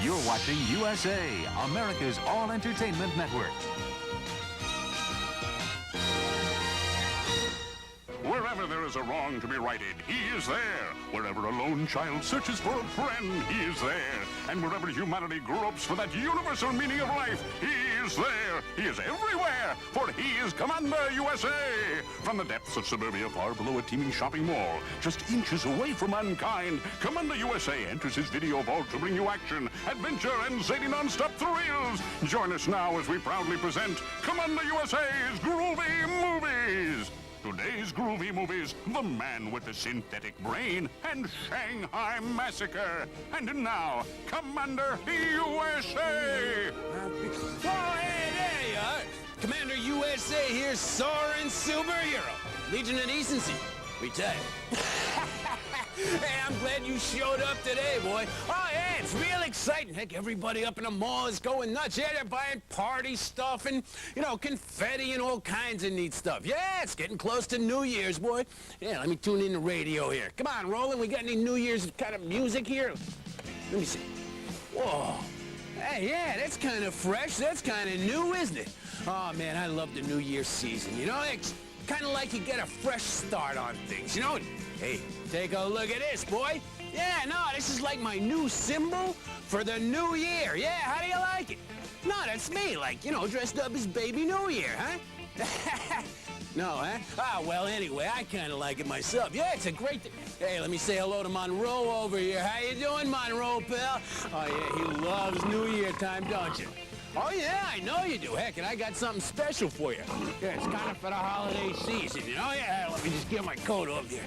You're watching USA, America's all-entertainment network. Wherever there is a wrong to be righted, he is there. Wherever a lone child searches for a friend, he is there. And wherever humanity gropes for that universal meaning of life, he is there. He is everywhere, for he is Commander USA. From the depths of suburbia far below a teeming shopping mall, just inches away from mankind, Commander USA enters his video vault to bring you action, adventure, and zany non-stop thrills. Join us now as we proudly present Commander USA's Groovie Movies. Today's Groovie Movies, The Man with the Synthetic Brain and Shanghai Massacre. And now, Commander USA! Oh, hey, there you are. Commander USA here, soaring superhero. Legion of Decency, retired. Hey, I'm glad you showed up today, boy. Oh, yeah, it's real exciting. Heck, everybody up in the mall is going nuts. Yeah, they're buying party stuff and, you know, confetti and all kinds of neat stuff. Yeah, it's getting close to New Year's, boy. Yeah, let me tune in the radio here. Come on, Roland, we got any New Year's kind of music here? Let me see. Whoa. Hey, yeah, that's kind of fresh. That's kind of new, isn't it? Oh, man, I love the New Year's season. You know, it's kind of like you get a fresh start on things, you know? Hey, take a look at this, boy. Yeah, no, this is like my new symbol for the new year. Yeah, how do you like it? No, that's me, like, you know, dressed up as Baby New Year, huh? No, huh? Ah, well, anyway, I kind of like it myself. Yeah, it's a great thing. Hey, let me say hello to Monroe over here. How you doing, Monroe, pal? Oh, yeah, he loves New Year time, don't you? Oh, yeah, I know you do. Heck, and I got something special for you. Yeah, it's kind of for the holiday season, you know? Yeah, let me just get my coat over here.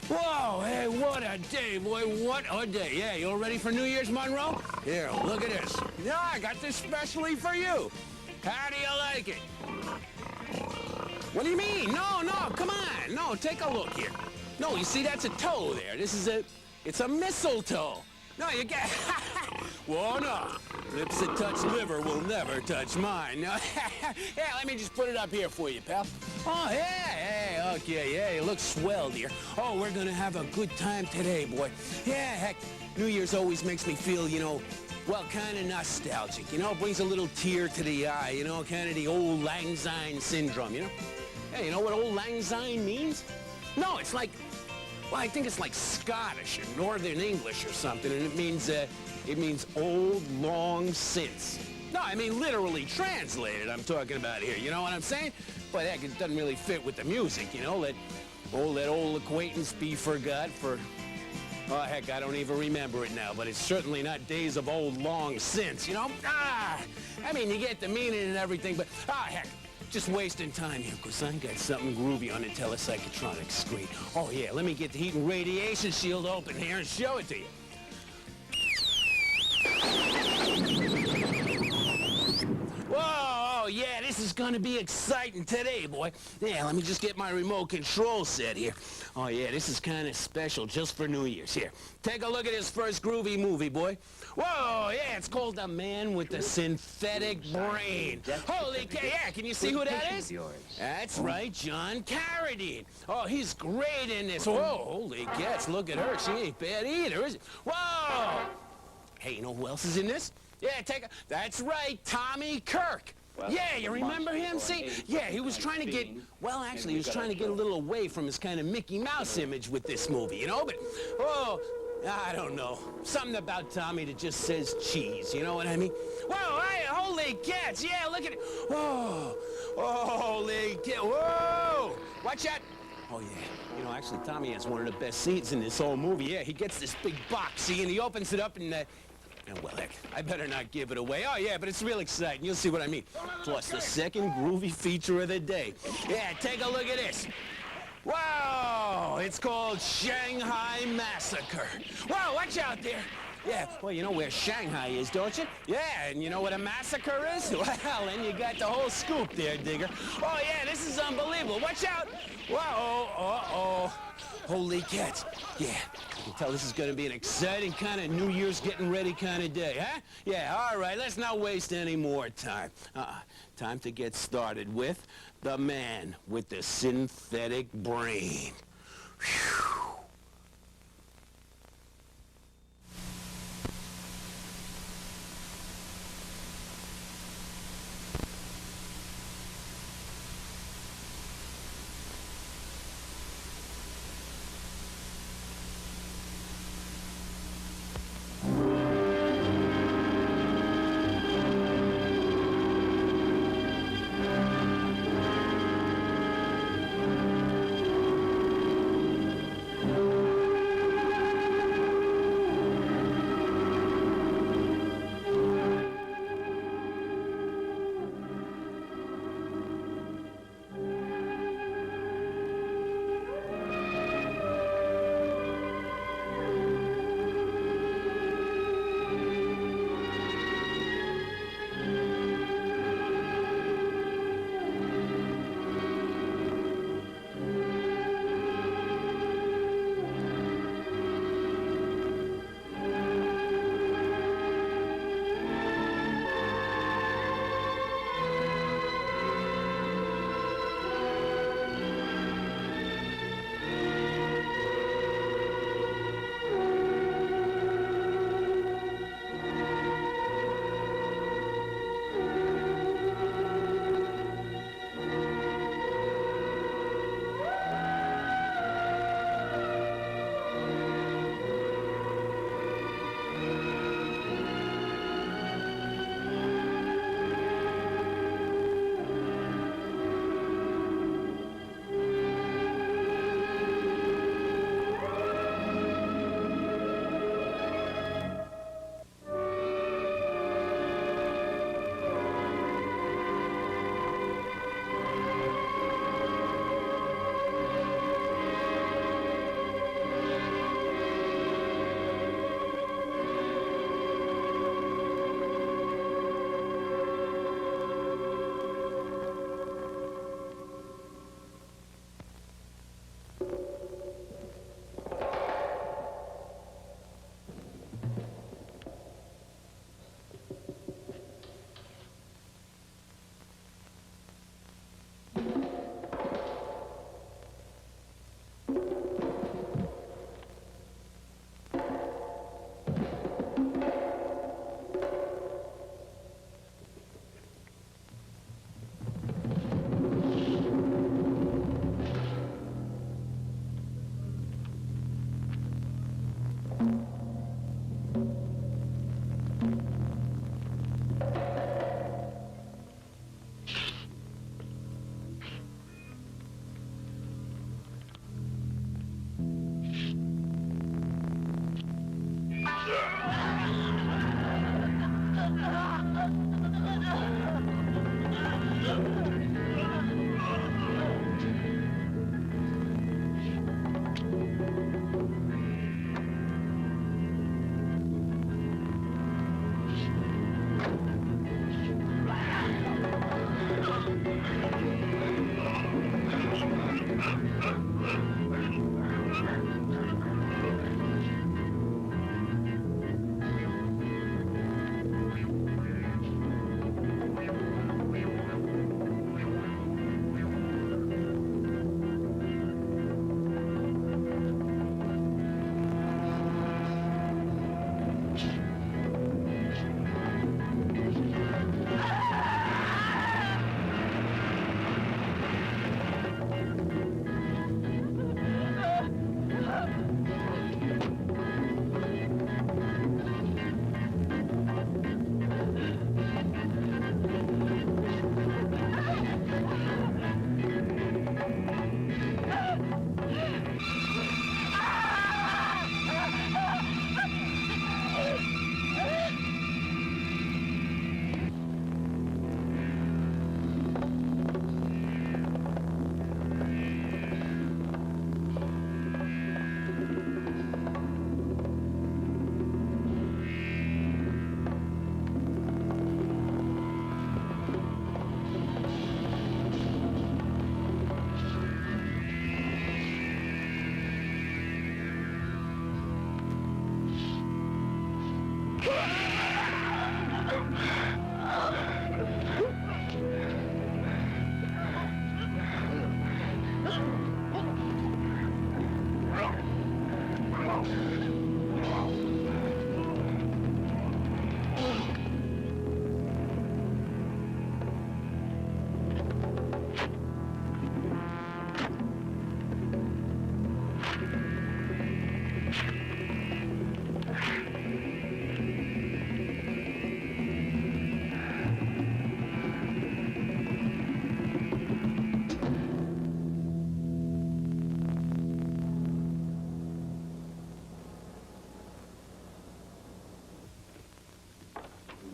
Whoa, hey, what a day, boy, what a day. Yeah, you all ready for New Year's, Monroe? Here, look at this. Yeah, I got this specially for you. How do you like it? What do you mean? No, come on. No, take a look here. No, you see, that's a toe there. It's a mistletoe. No, you get... Whoa, no. Lips that touch liver will never touch mine. No. Yeah, let me just put it up here for you, pal. Oh, hey, okay, yeah, you look swell, dear. Oh, we're gonna have a good time today, boy. Yeah, heck, New Year's always makes me feel, you know, well, kind of nostalgic, you know? It brings a little tear to the eye, you know, kind of the old Lang Syne syndrome, you know? Hey, you know what old Lang Syne means? No, it's like, well, I think it's like Scottish or Northern English or something, and it means old long since. No, I mean literally translated I'm talking about here, you know what I'm saying? But heck, it doesn't really fit with the music, you know? Let old acquaintance be forgot for, oh, heck, I don't even remember it now, but it's certainly not days of old long since, you know? I mean, you get the meaning and everything, but, heck, just wasting time here, because I got something groovy on the telepsychotronic screen. Oh, yeah, let me get the heat and radiation shield open here and show it to you. Whoa, yeah, this is gonna be exciting today, boy. Yeah, let me just get my remote control set here. Oh, yeah, this is kind of special just for New Year's. Here, take a look at this first Groovie movie, boy. Whoa, yeah, it's called The Man with the Synthetic Brain. Holy cow, yeah, can you see who that is? That's right, John Carradine. Oh, he's great in this. Whoa, holy cats, look at her. She ain't bad either, is it? Whoa! Hey, you know who else is in this? Yeah, that's right, Tommy Kirk. Well, yeah, you remember him? See? Yeah, he was trying to get, well, actually, he was trying to get a little away from his kind of Mickey Mouse image with this movie, you know? But, oh, I don't know. Something about Tommy that just says cheese, you know what I mean? Whoa, hey, holy cats, yeah, look at it. Whoa, holy cat, whoa! Watch out. Oh, yeah. You know, actually, Tommy has one of the best scenes in this whole movie. Yeah, he gets this big box, see, and he opens it up and, well, heck, I better not give it away. Oh, yeah, but it's real exciting. You'll see what I mean. Plus, the second Groovie feature of the day. Yeah, take a look at this. Wow, it's called Shanghai Massacre. Wow, watch out there. Yeah, well, you know where Shanghai is, don't you? Yeah, and you know what a massacre is? Well, then you got the whole scoop there, Digger. Oh, yeah, this is unbelievable. Watch out. Whoa, uh-oh. Holy cats. Yeah, I can tell this is going to be an exciting kind of New Year's getting ready kind of day, huh? Yeah, all right, let's not waste any more time. Time to get started with The Man with the Synthetic Brain. Whew.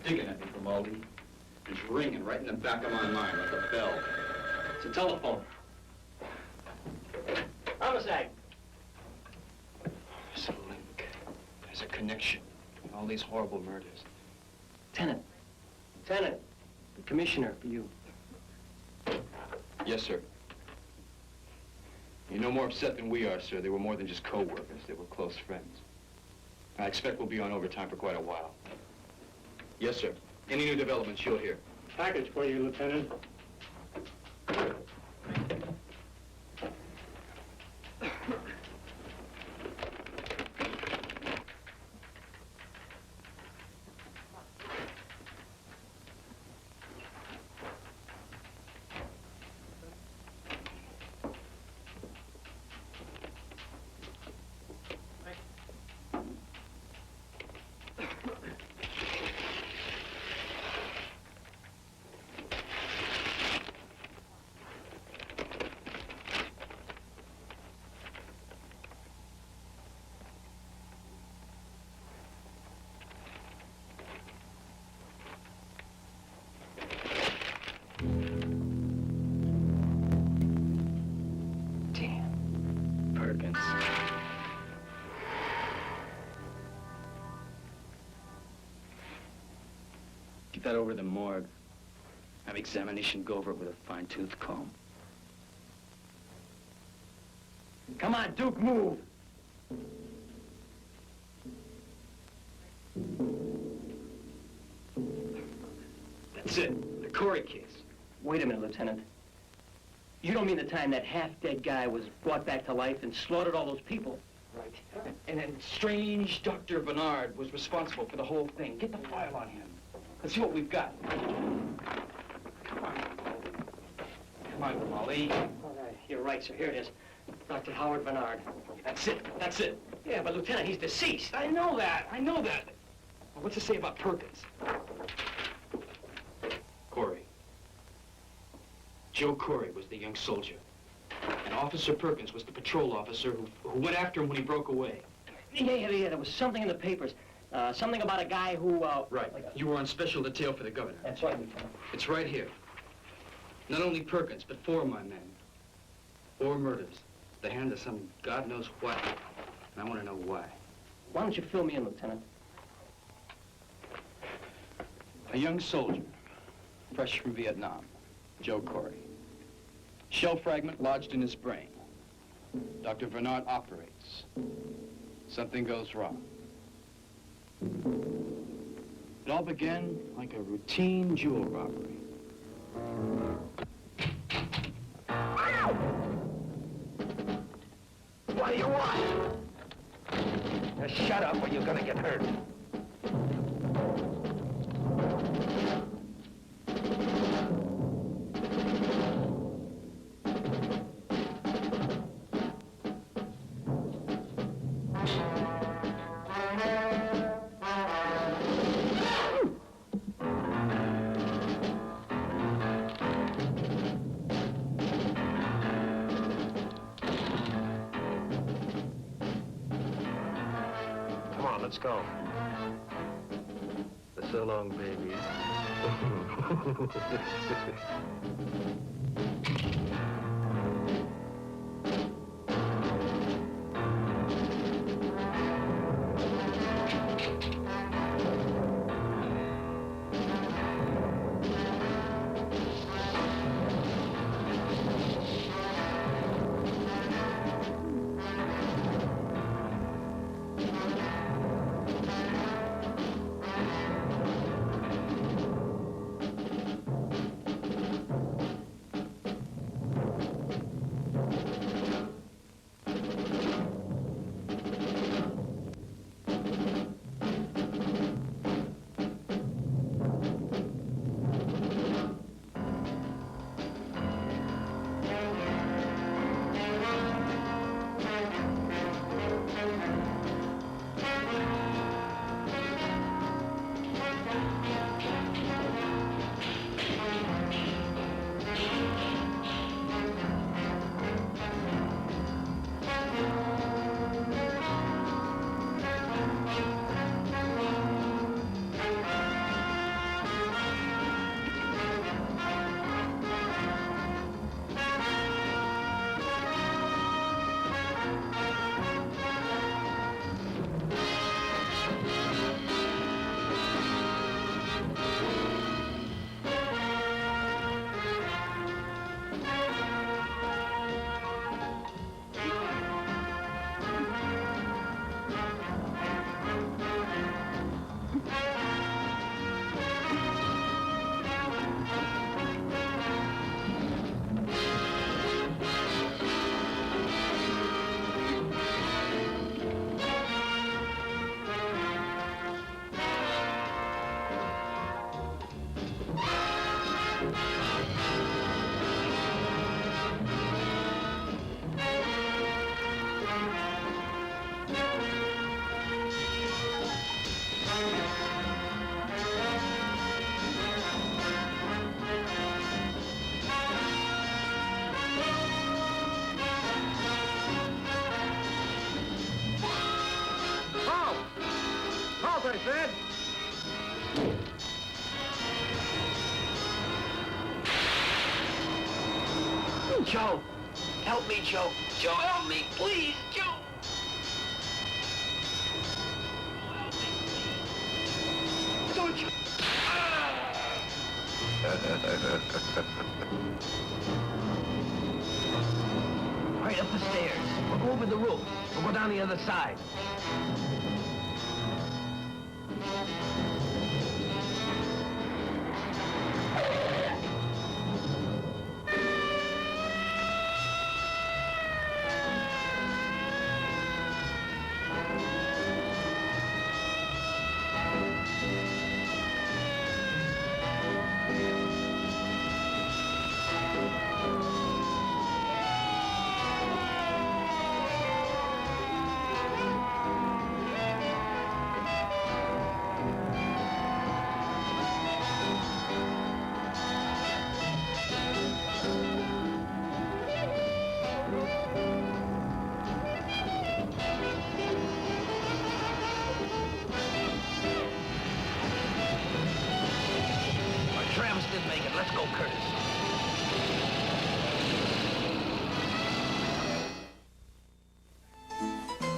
Digging at me, Grimaldi. It's ringing right in the back of my mind like a bell. It's a telephone. Homicide. There's a link. There's a connection between all these horrible murders. Lieutenant. Lieutenant. The commissioner for you. Yes, sir. You're no more upset than we are, sir. They were more than just co-workers. They were close friends. I expect we'll be on overtime for quite a while. Yes, sir. Any new developments you'll hear. Package for you, Lieutenant. Get that over to the morgue. Have examination go over it with a fine-tooth comb. Come on, Duke, move. That's it. The Corey case. Wait a minute, Lieutenant. You don't mean the time that half-dead guy was brought back to life and slaughtered all those people? Right. And then strange Dr. Vanard was responsible for the whole thing. Get the file on him. Let's see what we've got. Come on. Come on, Molly. All right, you're right, sir. Here it is. Dr. Howard Vanard. That's it. That's it. Yeah, but Lieutenant, he's deceased. I know that. I know that. Well, what's it say about Perkins? Corey. Joe Corey was the young soldier. And Officer Perkins was the patrol officer who went after him when he broke away. Yeah, there was something in the papers. Something about a guy who, Right. You were on special detail for the governor. That's right, Lieutenant. It's right here. Not only Perkins, but 4 of my men. 4 murders. The hand of some God knows what. And I want to know why. Why don't you fill me in, Lieutenant? A young soldier, fresh from Vietnam, Joe Corey. Shell fragment lodged in his brain. Dr. Vanard operates. Something goes wrong. It all began like a routine jewel robbery. What do you want? Now shut up or you're gonna get hurt. Let's go. So long, baby. I said. Joe, help me, Joe. Joe, help me, please, Joe. Don't you? Right up the stairs. We'll go over the roof. We'll go down the other side. go, Curtis.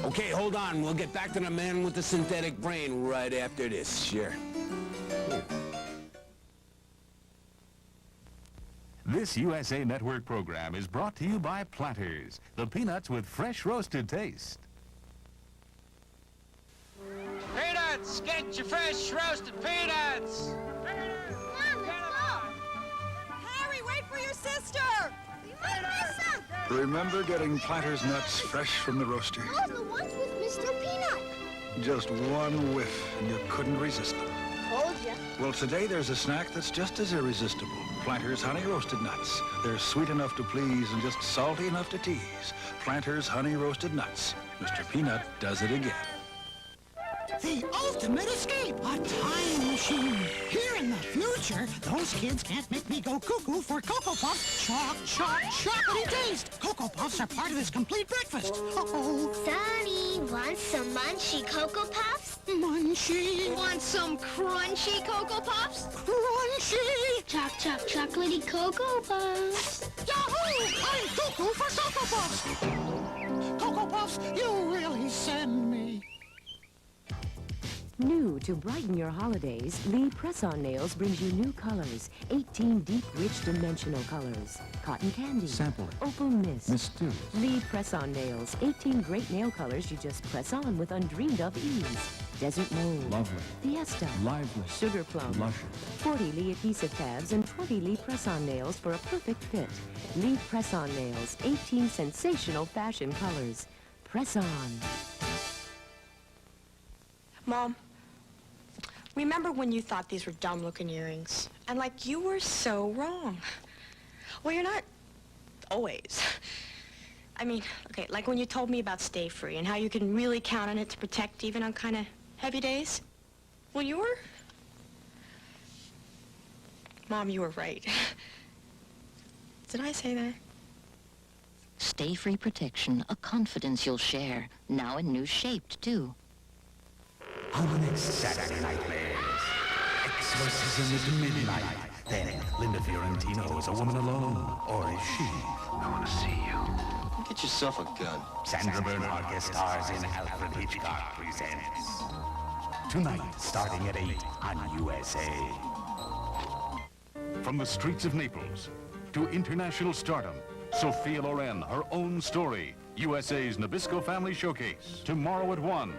Okay, hold on. We'll get back to the man with the synthetic brain right after this. Sure. This USA Network program is brought to you by Planters, the peanuts with fresh roasted taste. Peanuts! Get your fresh roasted peanuts! Mom, let's go! Harry, wait for your sister! We might miss some! Remember getting Planters nuts fresh from the roaster? Oh, the ones with Mr. Peanut. Just one whiff, and you couldn't resist them. Told ya. Well, today there's a snack that's just as irresistible. Planters Honey Roasted Nuts. They're sweet enough to please and just salty enough to tease. Planters Honey Roasted Nuts. Mr. Peanut does it again. The ultimate escape, a time machine. Here in the future, those kids can't make me go cuckoo for Cocoa Puffs. Chocolatey taste. Cocoa Puffs are part of this complete breakfast. Uh-oh. Sonny, want some munchy Cocoa Puffs? Munchy. Want some crunchy Cocoa Puffs? Crunchy. Chocolatey Cocoa Puffs. Yahoo! I'm cuckoo for Cocoa Puffs. Cocoa Puffs, you really send me. New to brighten your holidays, Lee Press-On Nails brings you new colors. 18 deep, rich, dimensional colors. Cotton candy. Sample it. Opal mist. Mysterious. Lee Press-On Nails. 18 great nail colors you just press on with undreamed of ease. Desert mold. Lovely. Fiesta. Lively. Sugar plum. Luscious. 40 Lee adhesive tabs and 20 Lee Press-On Nails for a perfect fit. Lee Press-On Nails. 18 sensational fashion colors. Press on. Mom, remember when you thought these were dumb-looking earrings? And, like, you were so wrong. Well, you're not always. I mean, okay, like when you told me about Stay Free and how you can really count on it to protect even on kind of heavy days. Well, you were... Mom, you were right. Did I say that? Stay Free Protection, a confidence you'll share. Now in new shaped, too. On the next Saturday Night Bears, exorcism is midnight. Then Linda Fiorentino is a woman alone, or is she? I want to see you. Get yourself a gun. Sandra Bernhard guest stars in Alfred Hitchcock Presents. Tonight, starting at 8 on USA. From the streets of Naples to international stardom, Sophia Loren, her own story. USA's Nabisco Family Showcase. Tomorrow at 1.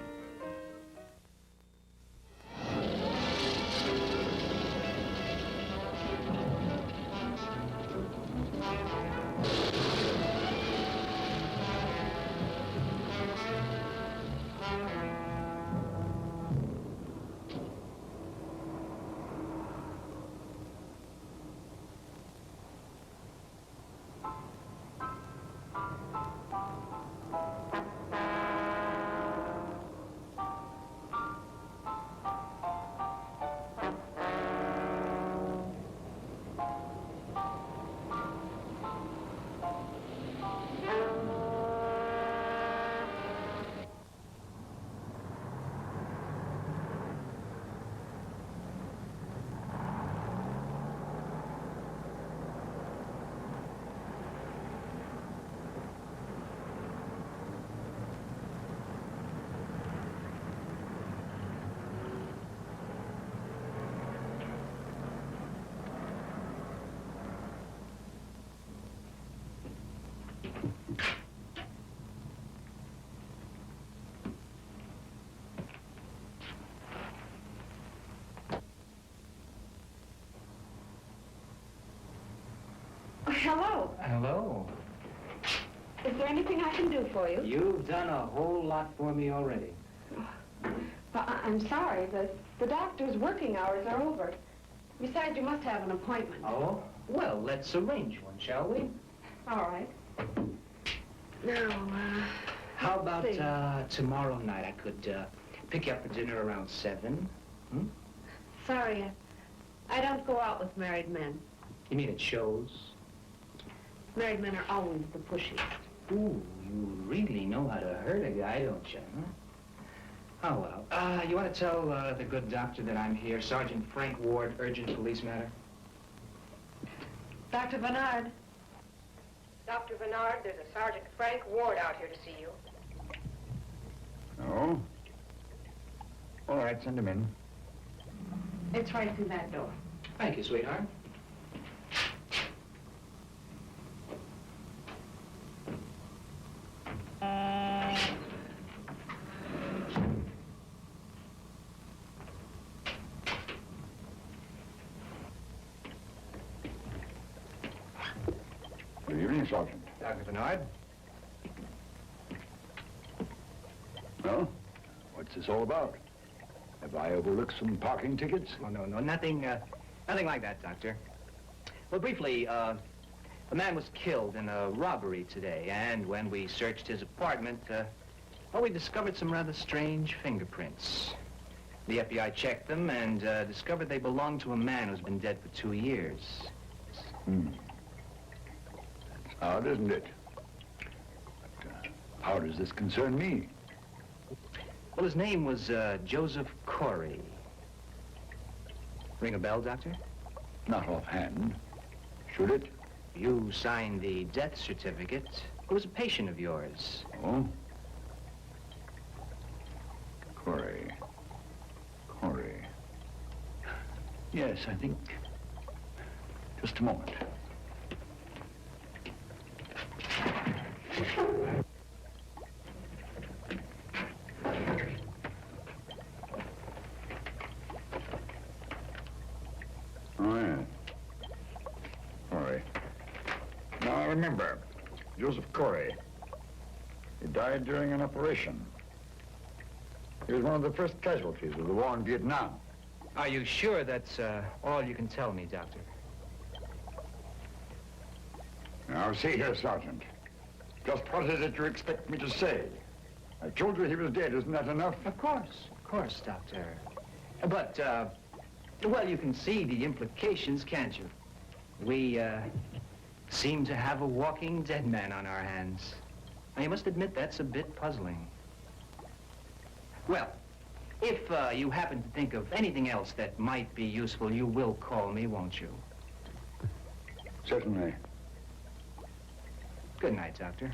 Hello. Hello. Is there anything I can do for you? You've done a whole lot for me already. Well, I'm sorry. The doctor's working hours are over. Besides, you must have an appointment. Oh? Well, let's arrange one, shall we? All right. Now, How about tomorrow night? I could pick you up for dinner around 7. Hmm? Sorry, I don't go out with married men. You mean at shows? Married men are always the pushiest. Ooh, you really know how to hurt a guy, don't you, huh? Oh, well. You want to tell the good doctor that I'm here, Sergeant Frank Ward, urgent police matter? Dr. Vanard. Dr. Vanard, there's a Sergeant Frank Ward out here to see you. Oh? All right, send him in. It's right through that door. Thank you, sweetheart. Good evening, Sergeant. Dr. Vanard. Well, what's this all about? Have I overlooked some parking tickets? Oh, no, nothing like that, Doctor. Well, briefly, a man was killed in a robbery today, and when we searched his apartment, well, we discovered some rather strange fingerprints. The FBI checked them and discovered they belonged to a man who's been dead for 2 years. That's odd, isn't it? But, how does this concern me? Well, his name was Joseph Corey. Ring a bell, Doctor? Not offhand. Should it? You signed the death certificate. He was a patient of yours. Oh? Corey. Yes, I think. Just a moment. Oh, yeah. Corey. Now, I remember. Joseph Corey. He died during an operation. He was one of the first casualties of the war in Vietnam. Are you sure that's all you can tell me, Doctor? Now, see here, Sergeant. Just what is it you expect me to say? I told you he was dead. Isn't that enough? Of course, Doctor. But, well, you can see the implications, can't you? We, seem to have a walking dead man on our hands. Now, you must admit that's a bit puzzling. Well, if you happen to think of anything else that might be useful, you will call me, won't you? Certainly. Good night, Doctor.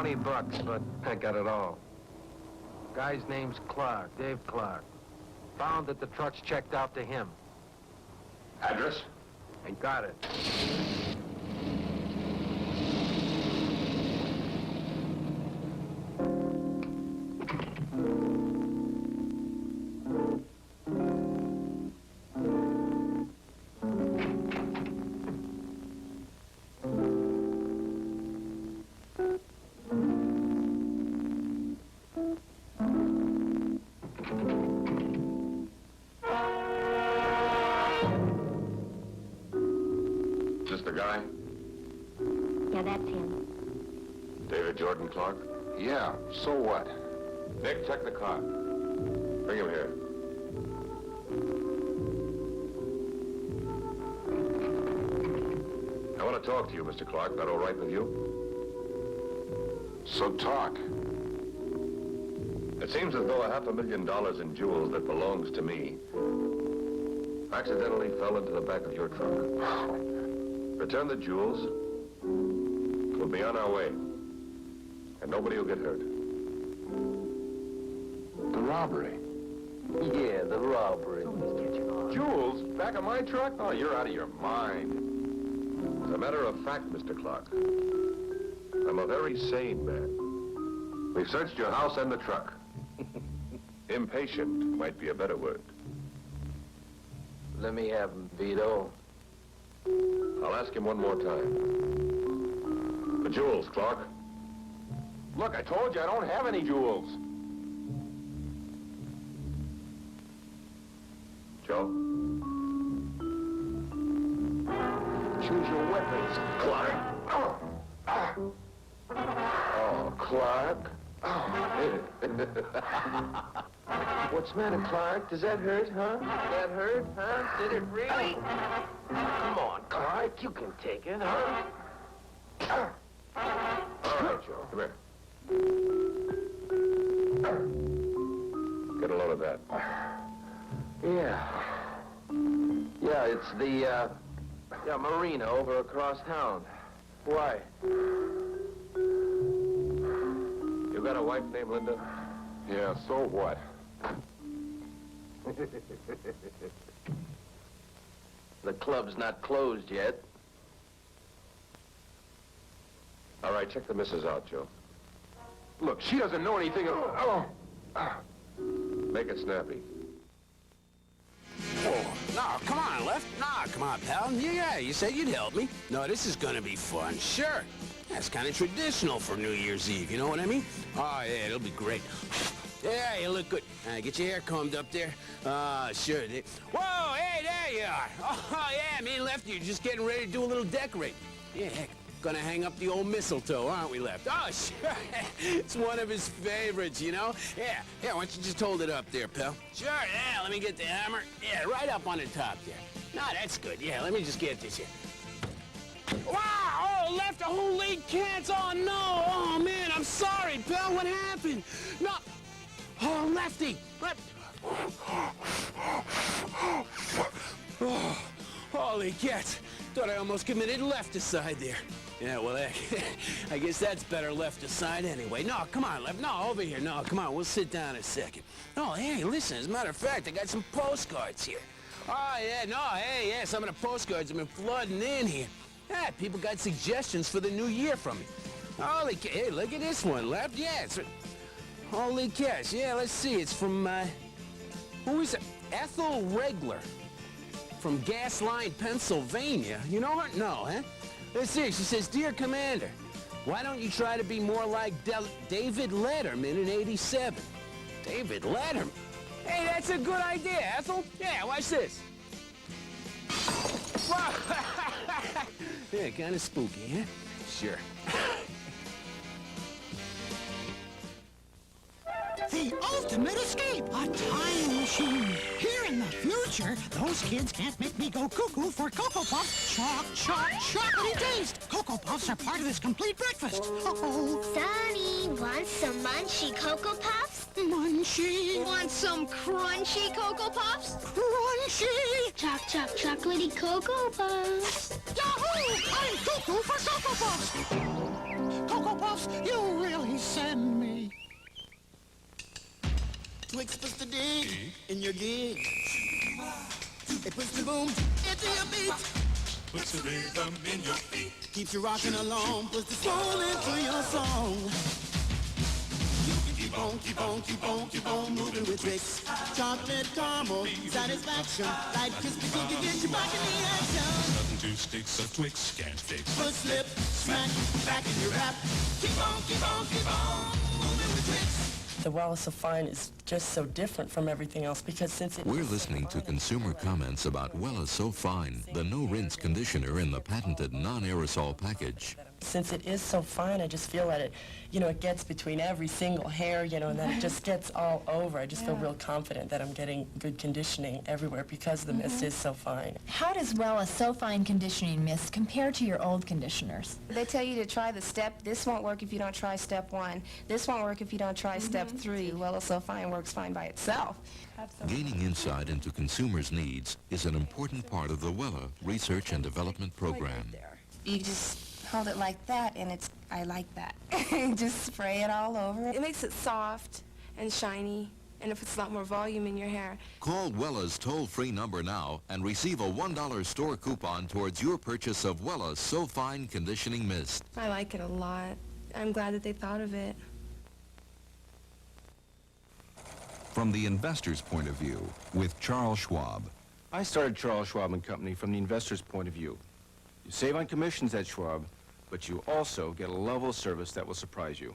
$20, but I got it all. Guy's name's Clark, Dave Clark. Found that the truck's checked out to him. Address? And got it. Is this the guy? Yeah, that's him. David Jordan Clark? Yeah, so what? Nick, check the car. Bring him here. I want to talk to you, Mr. Clark. That all right with you? So talk. It seems as though $500,000 in jewels that belongs to me accidentally fell into the back of your truck. Return the jewels. We'll be on our way. And nobody will get hurt. The robbery. Yeah, the robbery. Jewels? Back of my truck? Oh, you're out of your mind. As a matter of fact, Mr. Clark, I'm a very sane man. We've searched your house and the truck. Impatient might be a better word. Let me have him, Vito. I'll ask him one more time. The jewels, Clark. Look, I told you I don't have any jewels. Joe? Choose your weapons, Clark. Oh, Clark. What's the matter, Clark? Does that hurt, huh? That hurt, huh? Did it really? Come on, Clark. You can take it, huh? All right, Joe. Come here. Get a load of that. Yeah. Yeah, it's the, marina over across town. Why? You got a wife named Linda? Yeah, so what? The club's not closed yet. All right, check the missus out, Joe. Look, she doesn't know anything of... Oh. Make it snappy. Oh, no, come on, Left. No, come on, pal. Yeah, you said you'd help me. No, this is gonna be fun, sure. That's kind of traditional for New Year's Eve, you know what I mean? Oh, yeah, it'll be great. Yeah, you look good. Get your hair combed up there. Sure. Whoa, hey, there you are. Oh, yeah, me and Lefty are just getting ready to do a little decorate. Yeah, heck, gonna hang up the old mistletoe, aren't we, Left? Oh, sure. It's one of his favorites, you know? Yeah, why don't you just hold it up there, pal? Sure, yeah, let me get the hammer. Yeah, right up on the top there. No, that's good. Yeah, let me just get this here. Wow! Oh, Left, the whole league cans. Oh, no! Oh, man, I'm sorry, pal. What happened? No. Oh, Lefty! Oh, holy cats. Thought I almost committed lefticide there. Yeah, well, I guess that's better lefticide anyway. No, come on, Left. No, over here. No, come on. We'll sit down a second. Oh, hey, listen, as a matter of fact, I got some postcards here. Oh, yeah, no, hey, yeah, some of the postcards have been flooding in here. Yeah, people got suggestions for the new year from me. Holy cow. Hey, look at this one, Left. Yeah, it's... Holy cash. Yeah, let's see. It's from, who is it? Ethel Regler from Gasline, Pennsylvania. You know her? No, huh? Let's see. She says, Dear Commander, why don't you try to be more like David Letterman in '87? David Letterman? Hey, that's a good idea, Ethel. Yeah, watch this. Yeah, kind of spooky, huh? Sure. The ultimate escape, a time machine. Here in the future, those kids can't make me go cuckoo for Cocoa Puffs. Chocolatey taste. Cocoa Puffs are part of this complete breakfast. Sonny, want some munchy Cocoa Puffs? Munchy. Want some crunchy Cocoa Puffs? Crunchy. Chocolatey Cocoa Puffs. Yahoo! I'm cuckoo for Cocoa Puffs. Cocoa Puffs. Puffs, you really send me. Twix puts the dig in your gig. It puts the boom into your beat. Puts the rhythm in your feet. Keeps you rocking along. Puts the soul into your song. You can keep on, keep on, keep on, keep on moving with Twix. Chocolate caramel satisfaction. Like crispy cookie gets you back in the action. Nothing two sticks of Twix can't fix. Foot slip, smack, back in your rap. Keep on, keep on, keep on moving with Twix. The Well So Fine is just so different from everything else because since it... We're listening to consumer comments about Wella So Fine, the no-rinse conditioner in the patented non-aerosol package. Since it is so fine, I just feel that it, it gets between every single hair, and then it just gets all over. I just feel real confident that I'm getting good conditioning everywhere because the mist is so fine. How does Wella So Fine conditioning mist compare to your old conditioners? They tell you to try the step. This won't work if you don't try step 1. This won't work if you don't try step 3. Wella So Fine works fine by itself. Gaining insight into consumers' needs is an important part of the Wella Research and Development Program. You just hold it like that, and I like that. Just spray it all over. It makes it soft and shiny, and it puts a lot more volume in your hair. Call Wella's toll-free number now and receive a $1 store coupon towards your purchase of Wella So Fine Conditioning Mist. I like it a lot. I'm glad that they thought of it. From the investor's point of view, with Charles Schwab. I started Charles Schwab & Company from the investor's point of view. You save on commissions at Schwab, but you also get a level of service that will surprise you.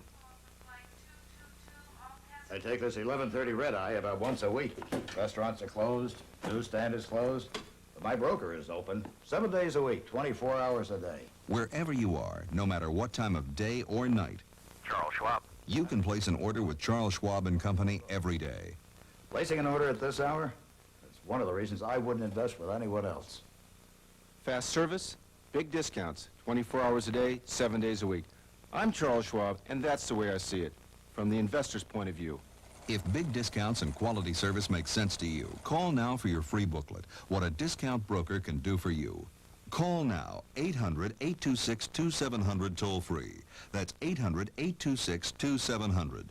I take this 11:30 red-eye about once a week. Restaurants are closed, newsstand is closed, but my broker is open 7 days a week, 24 hours a day. Wherever you are, no matter what time of day or night, Charles Schwab. you can place an order with Charles Schwab & Company every day. Placing an order at this hour? That's one of the reasons I wouldn't invest with anyone else. Fast service, big discounts, 24 hours a day, 7 days a week. I'm Charles Schwab, and that's the way I see it, from the investor's point of view. If big discounts and quality service make sense to you, call now for your free booklet, What a Discount Broker Can Do for You. Call now, 800-826-2700 toll-free. That's 800-826-2700.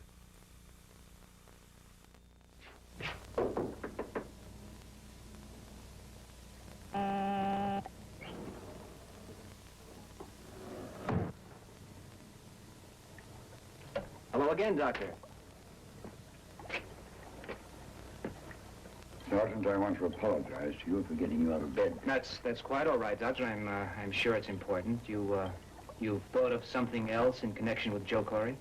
Hello again, Doctor. Sergeant, I want to apologize to you for getting you out of bed. That's quite all right, Doctor. I'm sure it's important. You've thought of something else in connection with Joe Corey?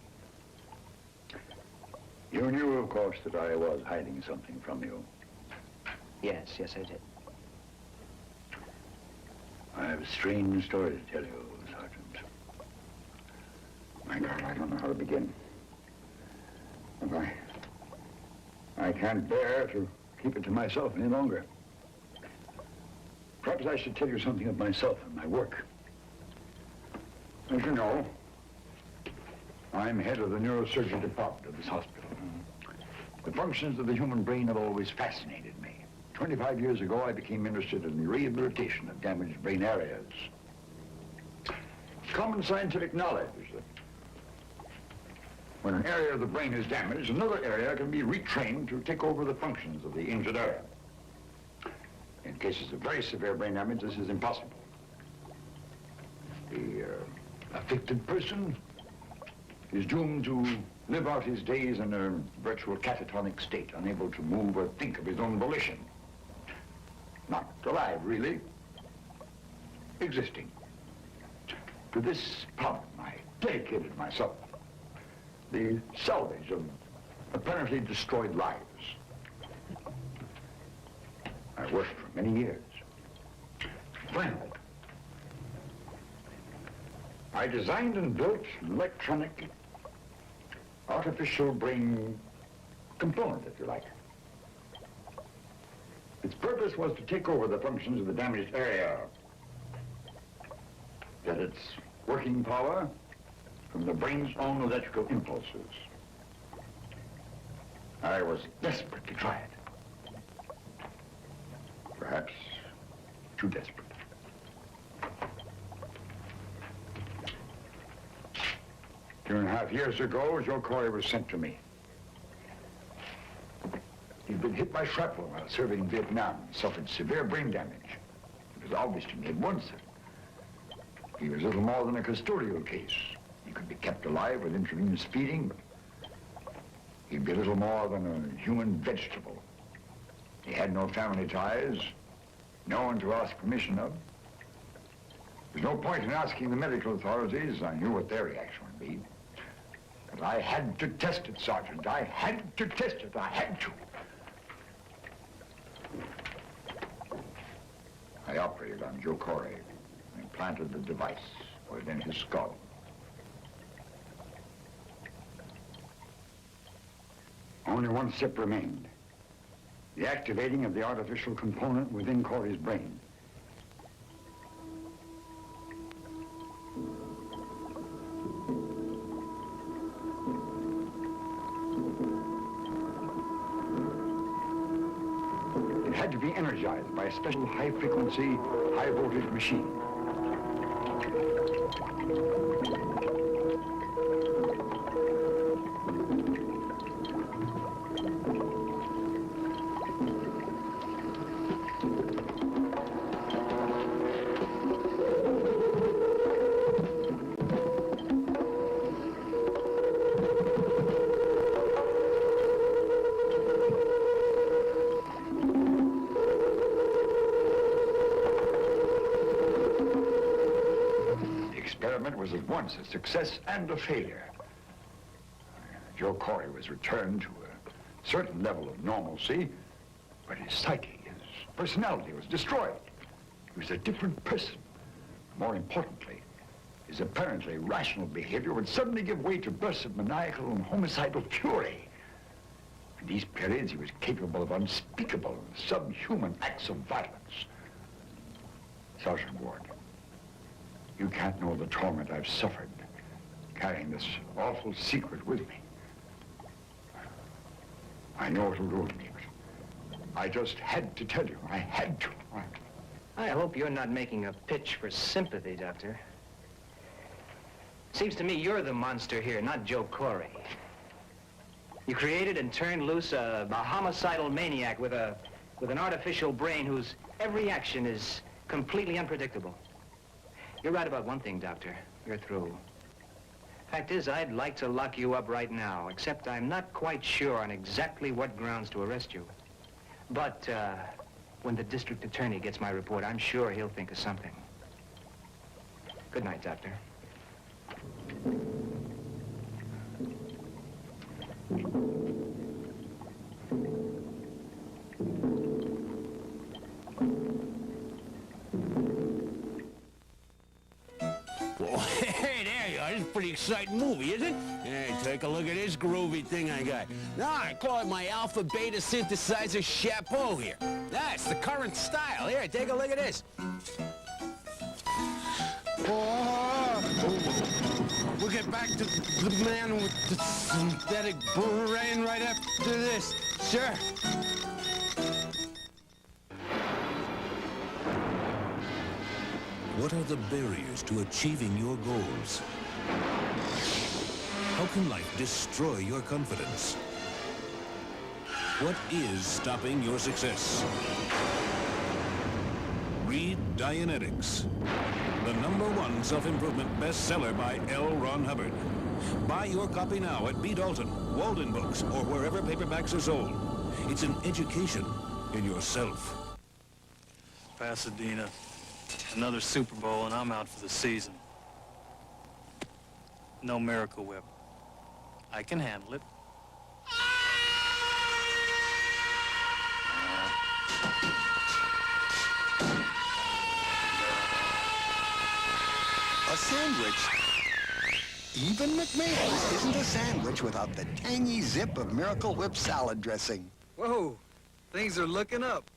You knew, of course, that I was hiding something from you. Yes, I did. I have a strange story to tell you, Sergeant. My God, I don't know how to begin. Look, I can't bear to keep it to myself any longer. Perhaps I should tell you something of myself and my work. As you know, I'm head of the neurosurgery department of this hospital. The functions of the human brain have always fascinated me. 25 years ago, I became interested in the rehabilitation of damaged brain areas. It's common scientific knowledge that when an area of the brain is damaged, another area can be retrained to take over the functions of the injured area. In cases of very severe brain damage, this is impossible. The affected person is doomed to live out his days in a virtual catatonic state, unable to move or think of his own volition. Not alive, really. Existing. To this problem, I dedicated myself. The salvage of apparently destroyed lives. I worked for many years. Finally, I designed and built an electronic, artificial brain component, if you like. Its purpose was to take over the functions of the damaged area. Get its working power from the brain's own electrical impulses. I was desperate to try it. Perhaps too desperate. 2.5 years ago, Joe Corey was sent to me. He'd been hit by shrapnel while serving in Vietnam and suffered severe brain damage. It was obvious to me at once that he was little more than a custodial case. He could be kept alive with intravenous feeding, but he'd be little more than a human vegetable. He had no family ties, no one to ask permission of. There's no point in asking the medical authorities. I knew what their reaction would be. But I had to test it, Sergeant. I had to test it. I had to. I operated on Joe Corey and implanted the device, put it in his skull. Only one step remained. The activating of the artificial component within Corey's brain. It had to be energized by a special high-frequency, high-voltage machine. Was at once a success and a failure. Joe Corey was returned to a certain level of normalcy, but his psyche, his personality was destroyed. He was a different person. More importantly, his apparently rational behavior would suddenly give way to bursts of maniacal and homicidal fury. In these periods, he was capable of unspeakable, subhuman acts of violence. Sergeant Ward, you can't know the torment I've suffered carrying this awful secret with me. I know it'll ruin me, but I just had to tell you. I had to. I hope you're not making a pitch for sympathy, Doctor. Seems to me you're the monster here, not Joe Corey. You created and turned loose a homicidal maniac with an artificial brain whose every action is completely unpredictable. You're right about one thing, Doctor. You're through. Fact is, I'd like to lock you up right now, except I'm not quite sure on exactly what grounds to arrest you. But when the district attorney gets my report, I'm sure he'll think of something. Good night, Doctor. Well, hey, there you are. It's a pretty exciting movie, isn't it? Hey, take a look at this groovy thing I got. Now, I call it my alpha beta synthesizer chapeau here. That's the current style. Here, take a look at this. We'll get back to the man with the synthetic brain right after this. Sure. What are the barriers to achieving your goals? How can life destroy your confidence? What is stopping your success? Read Dianetics, the #1 self-improvement bestseller by L. Ron Hubbard. Buy your copy now at B. Dalton, Walden Books, or wherever paperbacks are sold. It's an education in yourself. Pasadena. Another Super Bowl, and I'm out for the season. No Miracle Whip. I can handle it. A sandwich? Even McMahon's isn't a sandwich without the tangy zip of Miracle Whip salad dressing. Whoa, things are looking up.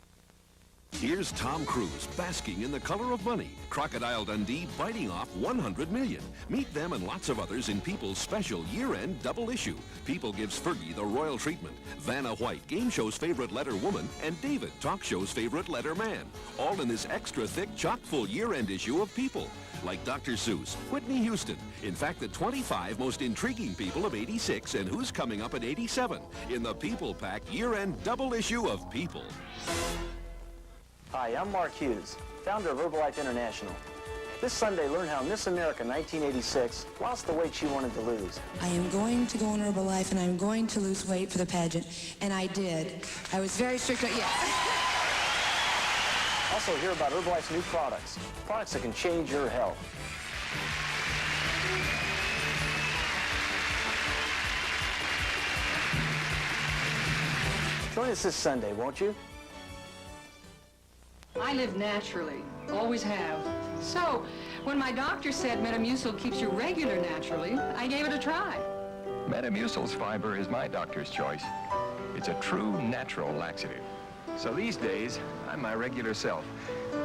Here's Tom Cruise basking in the color of money. Crocodile Dundee biting off 100 million. Meet them and lots of others in People's special year-end double issue. People gives Fergie the royal treatment. Vanna White, game show's favorite letter woman, and David, talk show's favorite letter man. All in this extra thick, chock-full year-end issue of People. Like Dr. Seuss, Whitney Houston. In fact, the 25 most intriguing people of 86 and who's coming up at 87 in the People Pack year-end double issue of People. Hi, I'm Mark Hughes, founder of Herbalife International. This Sunday, learn how Miss America 1986 lost the weight she wanted to lose. I am going to go on Herbalife, and I'm going to lose weight for the pageant, and I did. I was very strict, yes. Also, hear about Herbalife's new products that can change your health. Join us this Sunday, won't you? I live naturally, always have. So, when my doctor said Metamucil keeps you regular naturally, I gave it a try. Metamucil's fiber is my doctor's choice. It's a true natural laxative. So these days, I'm my regular self,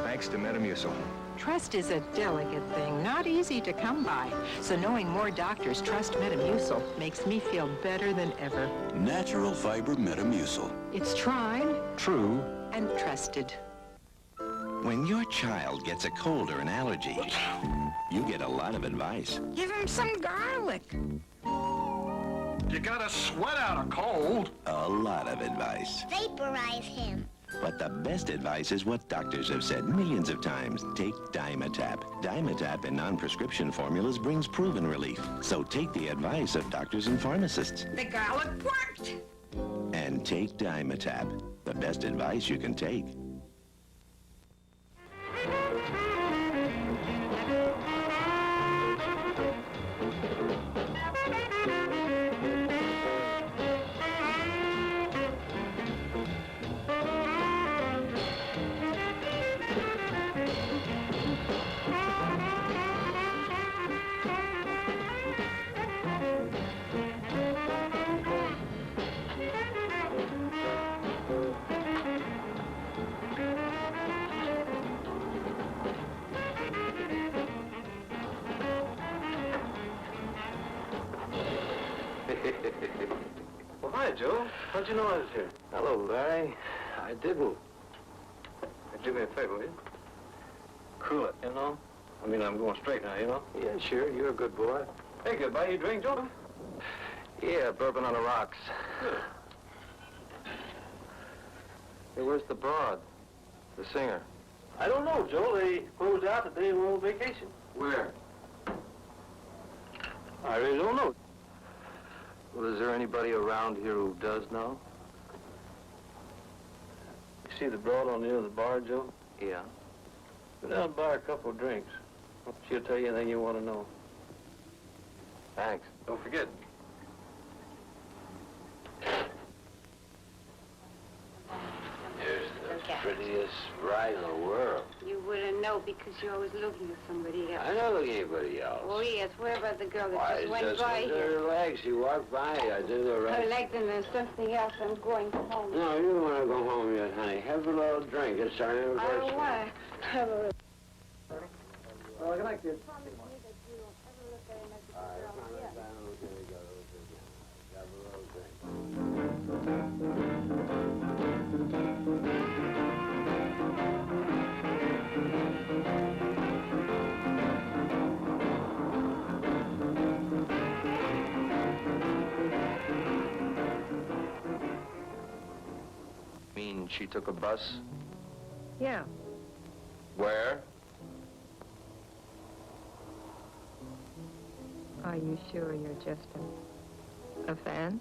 thanks to Metamucil. Trust is a delicate thing, not easy to come by. So knowing more doctors trust Metamucil makes me feel better than ever. Natural fiber Metamucil. It's tried, true, and trusted. When your child gets a cold or an allergy, you get a lot of advice. Give him some garlic. You gotta sweat out a cold. A lot of advice. Vaporize him. But the best advice is what doctors have said millions of times. Take Dimetap. Dimetap in non-prescription formulas brings proven relief. So take the advice of doctors and pharmacists. The garlic worked. And take Dimetap. The best advice you can take. Well, hi, Joe. How'd you know I was here? Hello, Larry. I didn't. Do me a favor, will you? Cool it, you know? I mean, I'm going straight now, you know? Yeah, sure. You're a good boy. Hey, could buy you a drink, Joe? Yeah, bourbon on the rocks. Good. Hey, where's the broad? The singer? I don't know, Joe. They closed out today and we're on vacation. Where? I really don't know. Well, is there anybody around here who does know? You see the broad on the end of the bar, Joe? Yeah. Go down and buy her a couple of drinks. She'll tell you anything you want to know. Thanks. Don't forget. Here's the prettiest bride in the world. You wouldn't know because you're always looking at somebody else. I don't look at anybody else. Oh, yes. Where about the girl that Why, just went just by under here? her legs. She walked by. I did her right. Her legs and there's something else. I'm going home. No, you don't want to go home yet, honey. Have a little drink. It's our I anniversary. don't want to have a... Well, good night, kid. Mean she took a bus? Yeah. Where? Are you sure you're just a fan?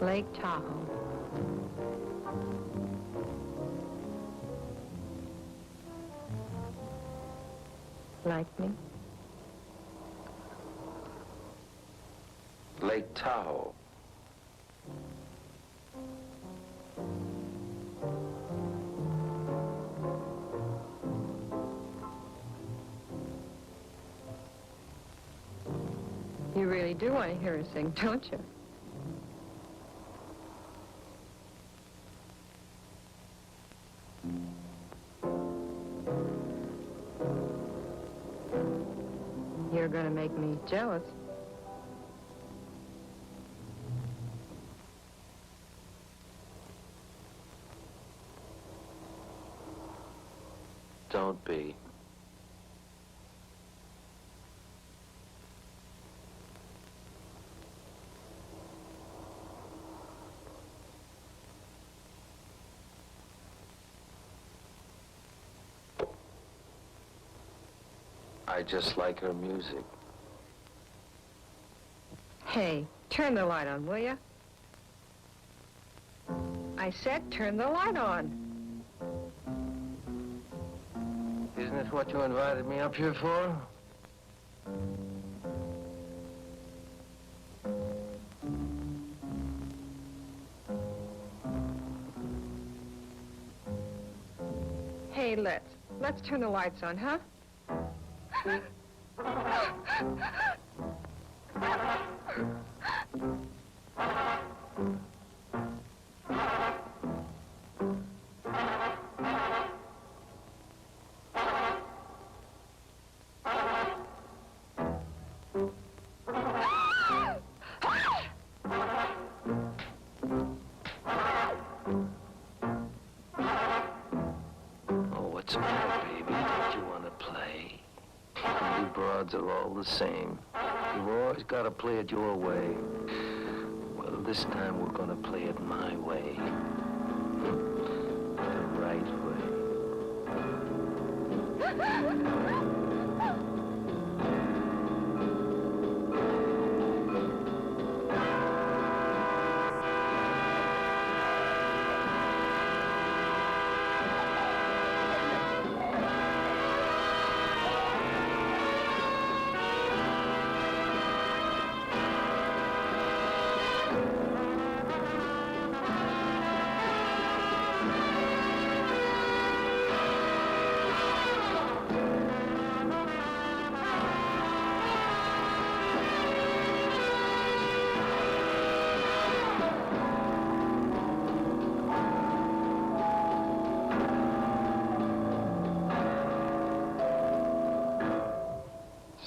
Lake Tahoe. Like me? Lake Tahoe. really do want to hear her sing, don't you? You're going to make me jealous. Don't be. I just like her music. Hey, turn the light on, will you? I said turn the light on. Isn't this what you invited me up here for? Hey, let's turn the lights on, huh? What's the matter, baby? Don't you want to play? You broads are all the same. You've always got to play it your way. Well, this time we're going to play it my way. The right way.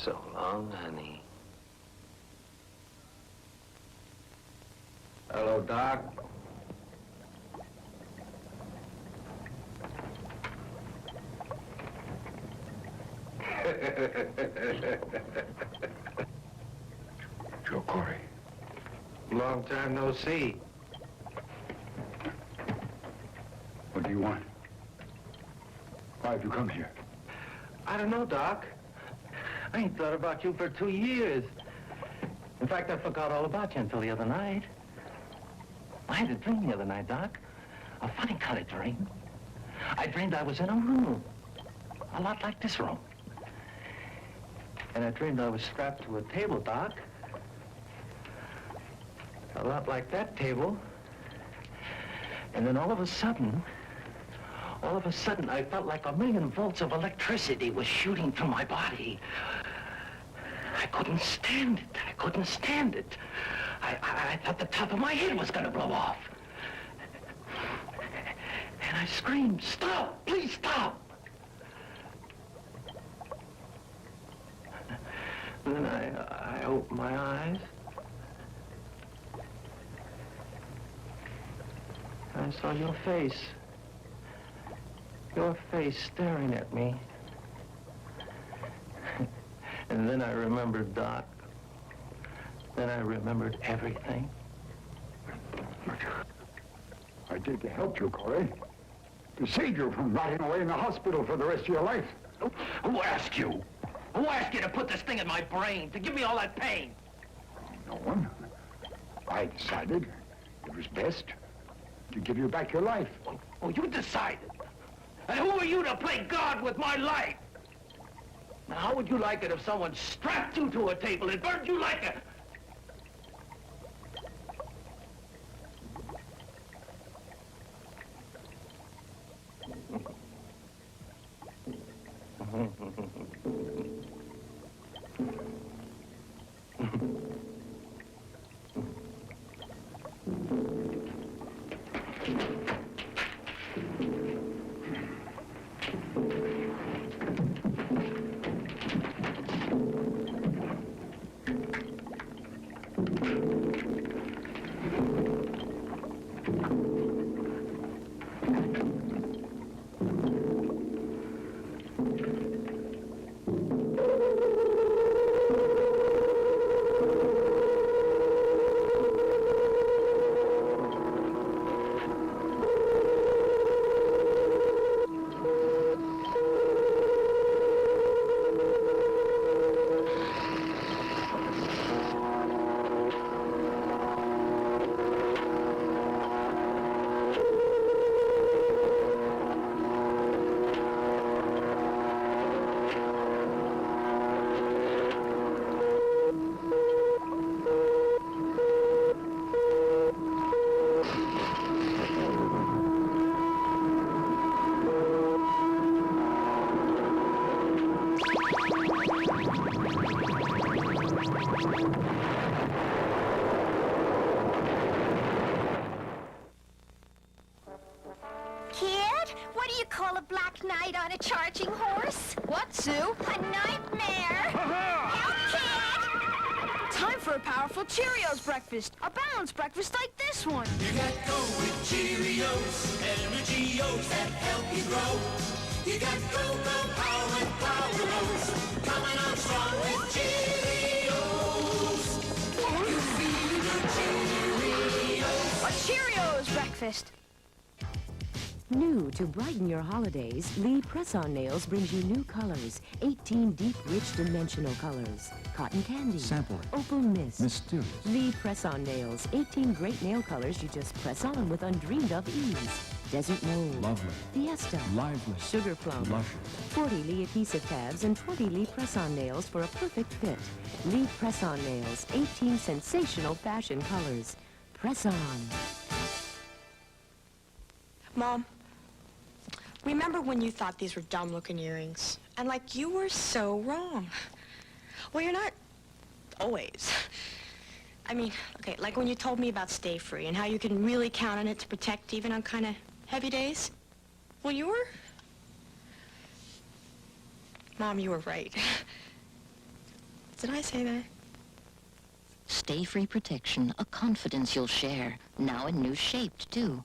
So long, honey. Hello, Doc. Joe Corey. Long time no see. What do you want? Why have you come here? I don't know, Doc. I ain't thought about you for 2 years. In fact, I forgot all about you until the other night. I had a dream the other night, Doc. A funny kind of dream. I dreamed I was in a room, a lot like this room. And I dreamed I was strapped to a table, Doc. A lot like that table. And then all of a sudden, I felt like 1,000,000 volts of electricity was shooting through my body. I couldn't stand it. I couldn't stand it. I thought the top of my head was going to blow off. And I screamed, "Stop! Please stop!" And then I opened my eyes. I saw your face. Your face staring at me. And then I remembered Doc. Then I remembered everything. I did to help you, Corey. To save you from rotting away in the hospital for the rest of your life. Who asked you? Who asked you to put this thing in my brain, to give me all that pain? No one. I decided it was best to give you back your life. Oh, you decided? And who are you to play God with my life? Now, how would you like it if someone strapped you to a table and burned you like a... Kid, what do you call a black knight on a charging horse? What, Sue? A nightmare. Help, kid! Time for a powerful Cheerios breakfast. A balanced breakfast like this one. You got go with Cheerios, energy oats that help you grow. You got go power with power oats, coming on strong with Cheerios. You feel your Cheerios. A Cheerios breakfast. New to brighten your holidays, Lee Press-On Nails brings you new colors. 18 deep, rich, dimensional colors. Cotton candy. Sampling. Opal mist. Mysterious. Lee Press-On Nails. 18 great nail colors you just press on with undreamed of ease. Desert mold. Lovely. Fiesta. Lively. Sugar plum. Luscious. 40 Lee adhesive tabs and 20 Lee Press-On Nails for a perfect fit. Lee Press-On Nails. 18 sensational fashion colors. Press on. Mom, remember when you thought these were dumb-looking earrings? And, like, you were so wrong. Well, you're not always. I mean, okay, like when you told me about Stay Free and how you can really count on it to protect even on kind of heavy days. Well, you were... Mom, you were right. Did I say that? Stay Free Protection, a confidence you'll share. Now in new shaped, too.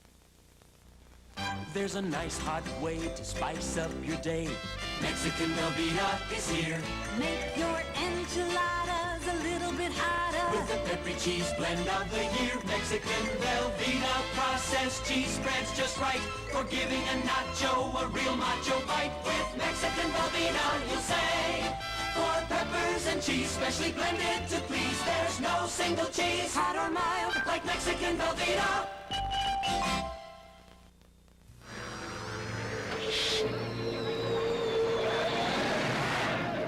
There's a nice hot way to spice up your day. Mexican Velveeta is here. Make your enchiladas a little bit hotter. With the peppery cheese blend of the year. Mexican Velveeta processed cheese spreads just right. For giving a nacho a real macho bite. With Mexican Velveeta, you'll say. For peppers and cheese, specially blended to please. There's no single cheese, hot or mild, like Mexican Velveeta.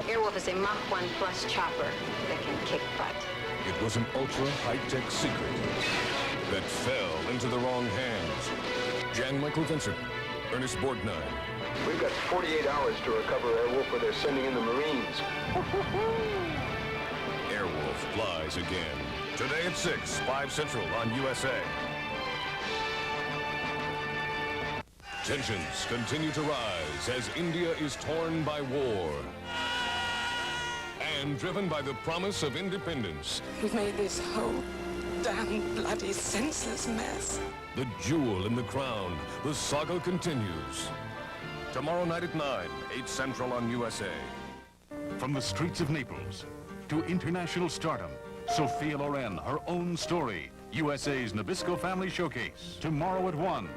Airwolf is a Mach 1 Plus chopper that can kick butt. It was an ultra-high-tech secret that fell into the wrong hands. Jan Michael Vincent, Ernest Borgnine. We've got 48 hours to recover Airwolf, or they're sending in the Marines. Airwolf flies again. Today at 6, 5 Central on USA. Tensions continue to rise as India is torn by war and driven by the promise of independence. We've made this whole damn bloody senseless mess. The jewel in the crown. The saga continues. Tomorrow night at 9, 8 Central on USA. From the streets of Naples to international stardom, Sophia Loren, her own story. USA's Nabisco Family Showcase. Tomorrow at 1.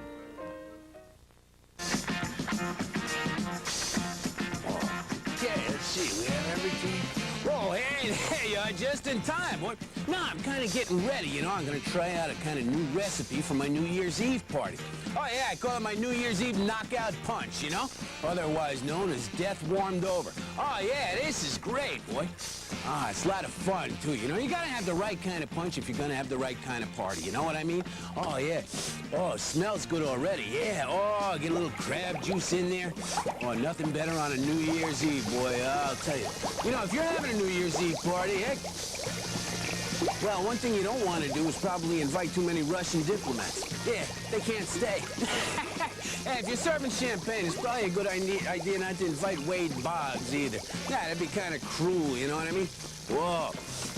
Okay, let's see. We have everything. Whoa, hey, there you are, just in time. What? No, I'm kind of getting ready, you know. I'm going to try out a kind of new recipe for my New Year's Eve party. Oh, yeah, I call it my New Year's Eve knockout punch, you know? Otherwise known as Death Warmed Over. Oh, yeah, this is great, boy. Ah, it's a lot of fun, too. You know, you gotta have the right kind of punch if you're gonna have the right kind of party. You know what I mean? Oh, yeah. Oh, it smells good already. Yeah. Oh, get a little crab juice in there. Oh, nothing better on a New Year's Eve, boy. I'll tell you. You know, if you're having a New Year's Eve party, heck... Well, one thing you don't want to do is probably invite too many Russian diplomats. Yeah, they can't stay. Hey, if you're serving champagne, it's probably a good idea not to invite Wade Boggs either. Yeah, that'd be kind of cruel, you know what I mean? Whoa.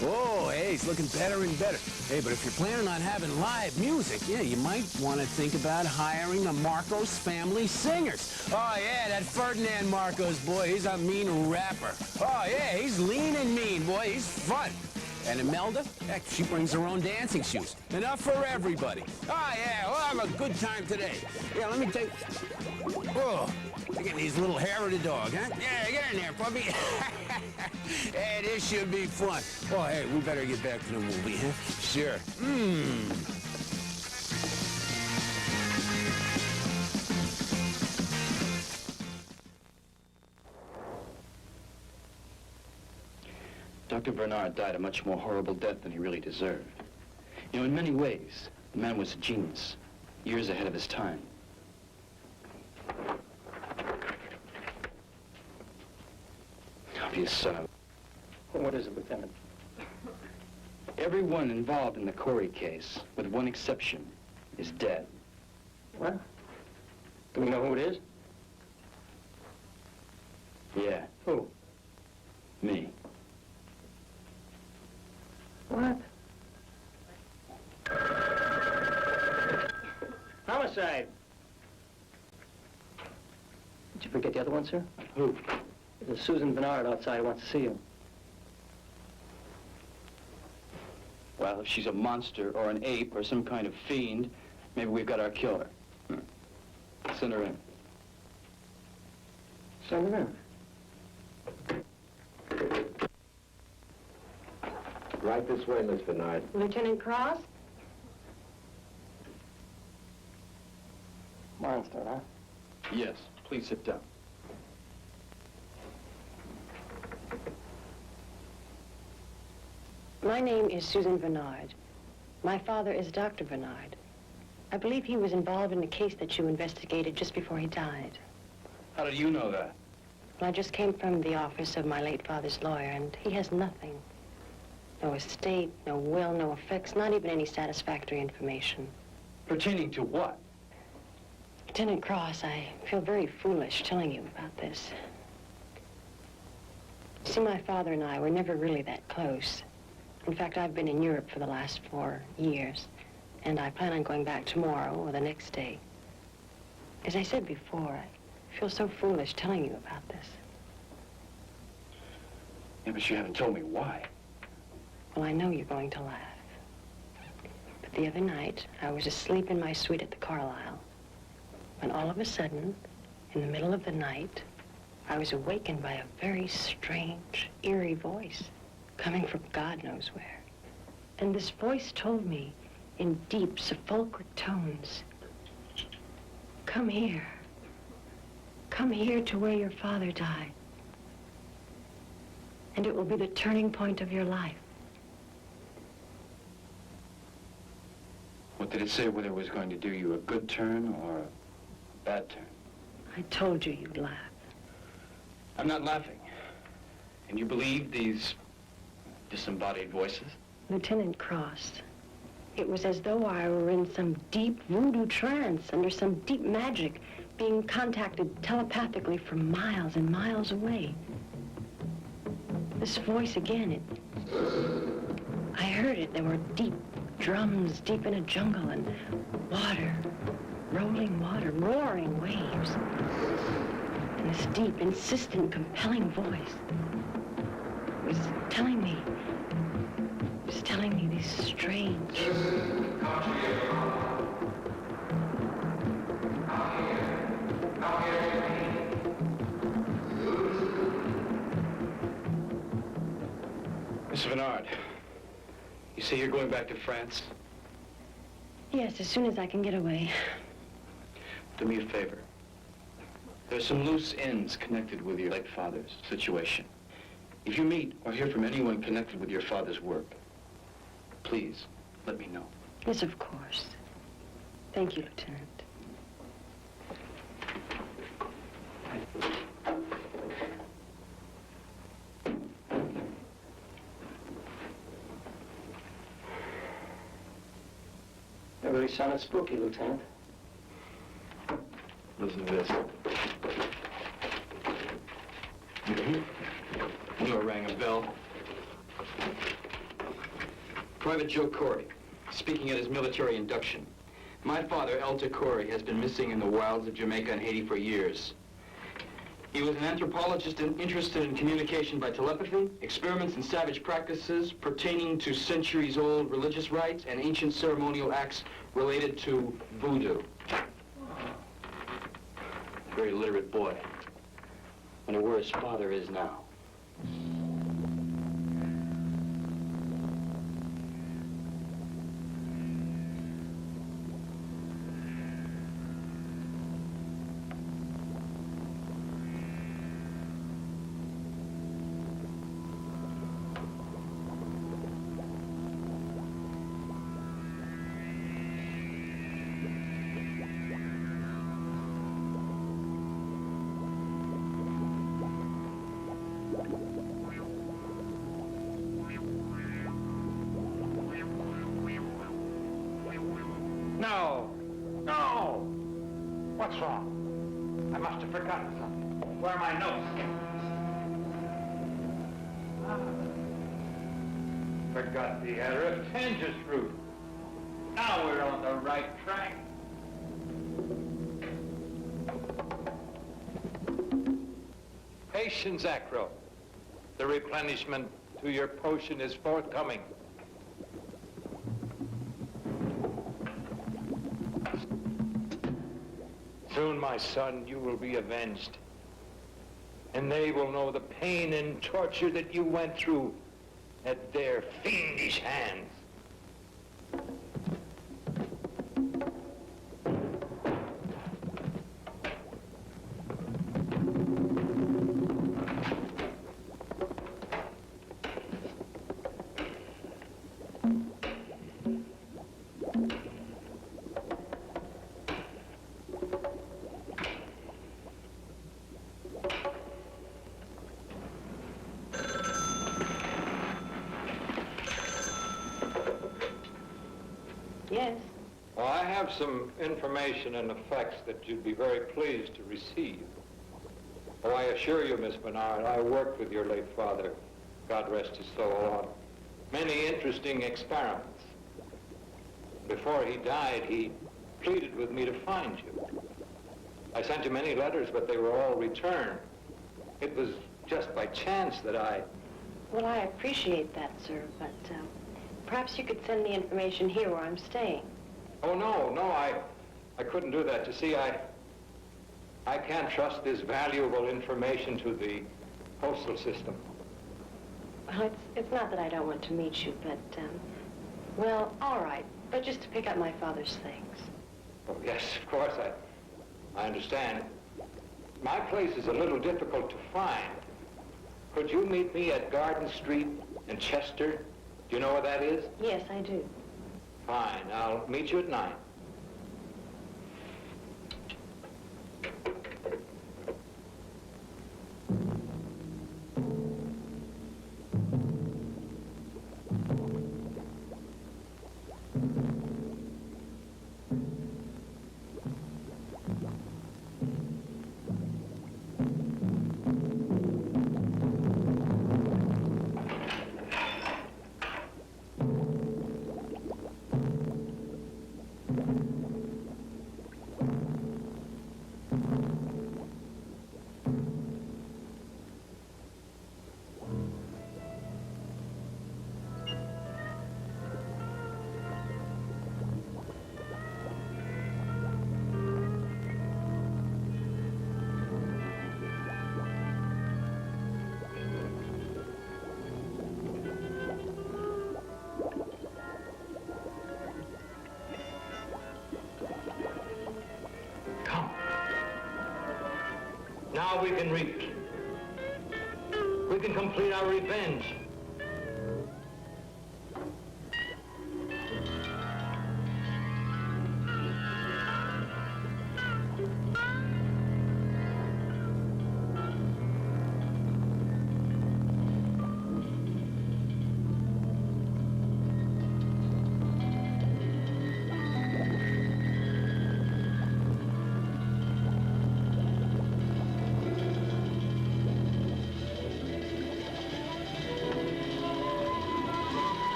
Whoa, hey, it's looking better and better. Hey, but if you're planning on having live music, yeah, you might want to think about hiring the Marcos family singers. Oh, yeah, that Ferdinand Marcos, boy, he's a mean rapper. Oh, yeah, he's lean and mean, boy, he's fun. And Imelda, heck, she brings her own dancing shoes. Enough for everybody. Oh, yeah, we'll have a good time today. Yeah, let me take... Oh, look at these little hair of the dog, huh? Yeah, get in there, puppy. Hey, this should be fun. Oh, hey, we better get back to the movie, huh? Sure. Dr. Vanard died a much more horrible death than he really deserved. You know, in many ways, the man was a genius, years ahead of his time. Obvious son of... Well, what is it, Lieutenant? Everyone involved in the Corey case, with one exception, is dead. What? Do we know who it is? Yeah. Who? Me. What? Homicide. Did you forget the other one, sir? Who? There's Susan Vanard outside who wants to see you. Well, if she's a monster or an ape or some kind of fiend, maybe we've got our killer. Send her in. Send her in. Right this way, Miss Vanard. Lieutenant Cross? Monster, huh? Yes, please sit down. My name is Susan Vanard. My father is Dr. Vanard. I believe he was involved in the case that you investigated just before he died. How did you know that? Well, I just came from the office of my late father's lawyer, and he has nothing. No estate, no will, no effects, not even any satisfactory information. Pertaining to what? Lieutenant Cross, I feel very foolish telling you about this. See, my father and I were never really that close. In fact, I've been in Europe for the last 4 years, and I plan on going back tomorrow or the next day. As I said before, I feel so foolish telling you about this. Yeah, but you haven't told me why. Well, I know you're going to laugh. But the other night, I was asleep in my suite at the Carlisle, when all of a sudden, in the middle of the night, I was awakened by a very strange, eerie voice coming from God knows where. And this voice told me in deep, sepulchral tones, "Come here. Come here to where your father died. And it will be the turning point of your life." What did it say, whether it was going to do you a good turn or a bad turn? I told you you'd laugh. I'm not laughing. And you believe these disembodied voices? Lieutenant Cross, it was as though I were in some deep voodoo trance, under some deep magic, being contacted telepathically from miles and miles away. This voice again, I heard it. There were deep drums deep in a jungle, and water, rolling water, roaring waves. And this deep, insistent, compelling voice was telling me these strange... Miss Vanard, you say you're going back to France? Yes, as soon as I can get away. Do me a favor. There's some loose ends connected with your late father's situation. If you meet or hear from anyone connected with your father's work, please let me know. Yes, of course. Thank you, Lieutenant. That really sounded spooky, Lieutenant. Listen to this. You rang a bell. Private Joe Corey, speaking at his military induction. My father, Elta Corey, has been missing in the wilds of Jamaica and Haiti for years. He was an anthropologist and interested in communication by telepathy, experiments in savage practices pertaining to centuries-old religious rites, and ancient ceremonial acts related to voodoo. Very literate boy. Wonder where his father is now. No! No! What's wrong? I must have forgotten something. Where are my notes? Forgot the adder of Tanger's fruit. Now we're on the right track. Patience, Acro. The replenishment to your potion is forthcoming. Soon, my son, you will be avenged. And they will know the pain and torture that you went through at their fiendish hands. Yes. Well, I have some information and effects that you'd be very pleased to receive. Oh, I assure you, Miss Vanard, I worked with your late father, God rest his soul, on many interesting experiments. Before he died, he pleaded with me to find you. I sent you many letters, but they were all returned. It was just by chance that I... Well, I appreciate that, sir, but perhaps you could send the information here where I'm staying. Oh, no, I couldn't do that. You see, I can't trust this valuable information to the postal system. Well, it's not that I don't want to meet you, but, well, all right, but just to pick up my father's things. Oh, yes, of course, I understand. My place is a little difficult to find. Could you meet me at Garden Street in Chester? Do you know where that is? Yes, I do. Fine, I'll meet you at 9. Now we can reach. We can complete our revenge.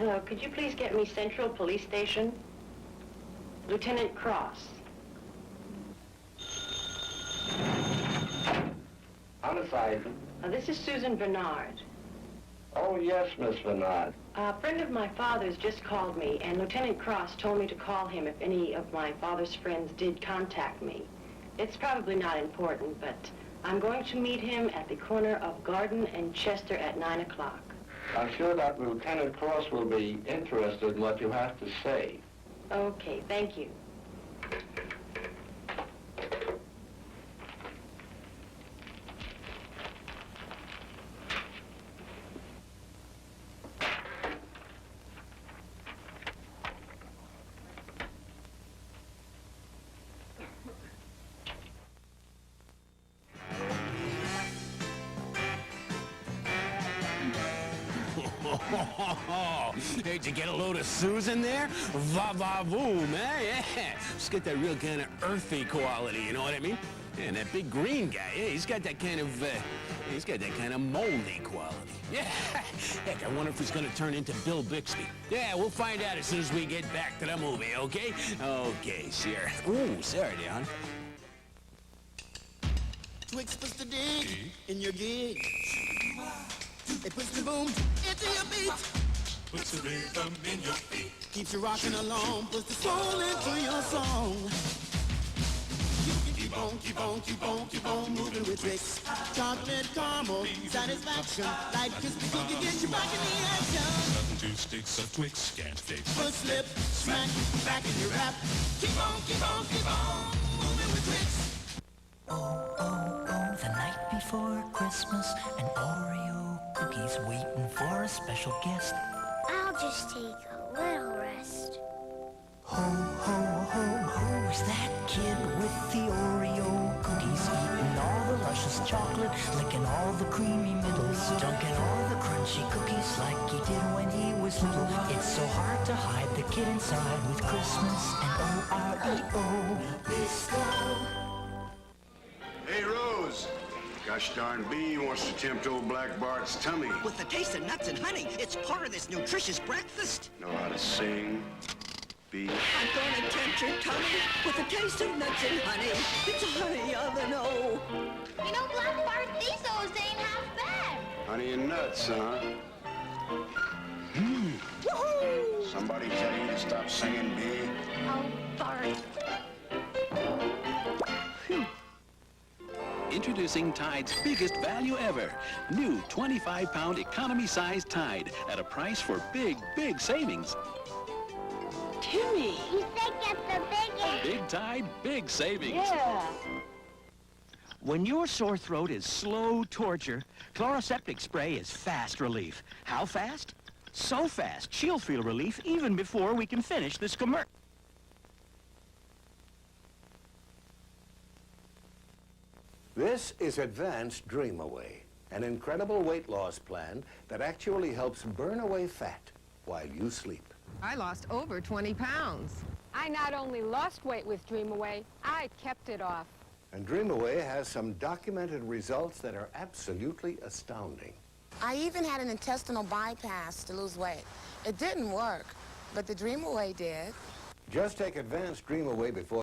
Hello, could you please get me Central Police Station? Lieutenant Cross. Homicide. This is Susan Vanard. Oh, yes, Miss Vanard. A friend of my father's just called me, and Lieutenant Cross told me to call him if any of my father's friends did contact me. It's probably not important, but I'm going to meet him at the corner of Garden and Chester at 9 o'clock. I'm sure that Lieutenant Cross will be interested in what you have to say. Okay, thank you. Hey, did you get a load of Susan there? Va-va-voom, eh? Yeah. Just get that real kind of earthy quality, you know what I mean? And that big green guy, yeah, he's got that kind of moldy quality. Yeah. Heck, I wonder if he's gonna turn into Bill Bixby. Yeah, we'll find out as soon as we get back to the movie, okay? Okay, sure. Ooh, sorry, Don. Twix puts the dig in your gig. It puts the boom into your beat. Puts the rhythm in your feet. Keeps you rocking along. Puts the soul into your song. You can keep on, keep on, keep on, keep on moving with Twix. Chocolate caramel satisfaction. Like crispy cookie gets you back in the action. Nothing to sticks of Twix can't fix. Foot slip, smack, back in your rap. Keep on, keep on, keep on moving with Twix. Oh, oh, oh, the night before Christmas, an Oreo cookie's waiting for a special guest. I'll just take a little rest. Ho, ho, ho, who's that kid with the Oreo cookies? Eating all the luscious chocolate, licking all the creamy middles, dunking all the crunchy cookies like he did when he was little. It's so hard to hide the kid inside with Christmas and O-R-E-O. Nabisco. Hey, Rose. Gosh darn bee wants to tempt old Black Bart's tummy. With the taste of nuts and honey, it's part of this nutritious breakfast. Know how to sing, bee. I'm gonna tempt your tummy with the taste of nuts and honey. It's a honey oven, oh. You know, Black Bart, these O's ain't half bad. Honey and nuts, huh? Woohoo! Somebody tell you to stop singing, bee? Oh, Bart. Introducing Tide's biggest value ever. New 25-pound economy-sized Tide at a price for big, big savings. Timmy! You said get the biggest. Big Tide, big savings. Yeah. When your sore throat is slow torture, chloroseptic spray is fast relief. How fast? So fast, she'll feel relief even before we can finish this commercial. This is Advanced Dream Away, an incredible weight loss plan that actually helps burn away fat while you sleep. I lost over 20 pounds. I not only lost weight with Dream Away, I kept it off. And Dream Away has some documented results that are absolutely astounding. I even had an intestinal bypass to lose weight. It didn't work, but the Dream Away did. Just take Advanced Dream Away before